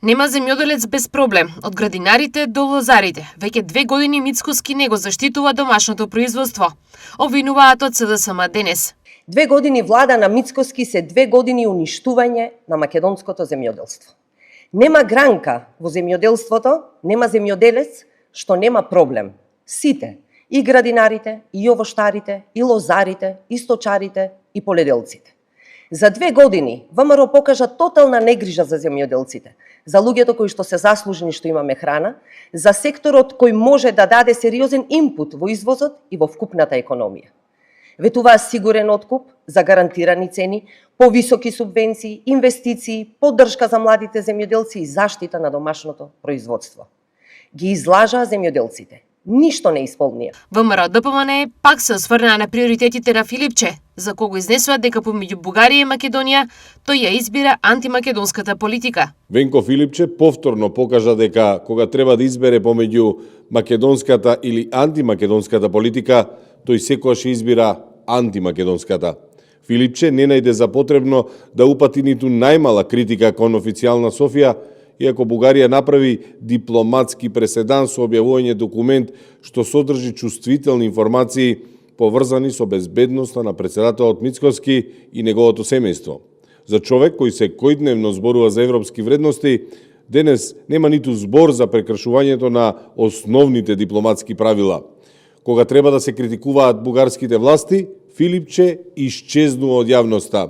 Нема земјоделец без проблем, од градинарите до лозарите. Веќе 2 години Мицкоски не го заштитува домашното производство. Обвинуваат од СДСМ денес. 2 години влада на Мицкоски се 2 години уништување на македонското земјоделство. Нема гранка во земјоделството, нема земјоделец што нема проблем. Сите, и градинарите, и овоштарите, и лозарите, и сточарите, и поледелците. За 2 години ВМРО покажа тотална негрижа за земјоделците, за луѓето кои што се заслужени што имаме храна, за секторот кој може да даде сериозен импут во извозот и во вкупната економија. Ветуваа сигурен откуп за гарантирани цени, повисоки субвенции, инвестиции, поддршка за младите земјоделци и заштита на домашното производство. Ги излажаа земјоделците. Ништо не исполнија. ВМРО ДПМН пак се осврнаа на приоритетите на Филипче, за кого изнесува дека помеѓу Бугарија и Македонија тој ја избира антимакедонската политика. Венко Филипче повторно покажа дека кога треба да избере помеѓу македонската или антимакедонската политика, тој секогаш избира антимакедонската. Филипче не најде за потребно да упати ниту најмала критика кон официјална Софија, иако Бугарија направи дипломатски преседан со објавување документ што содржи чувствителни информации поврзани со безбедноста на претседателот Мицкоски и неговото семејство. За човек кој се којдневно зборува за европски вредности, денес нема ниту збор за прекршувањето на основните дипломатски правила. Кога треба да се критикуваат бугарските власти, Филипче исчезнува од јавноста.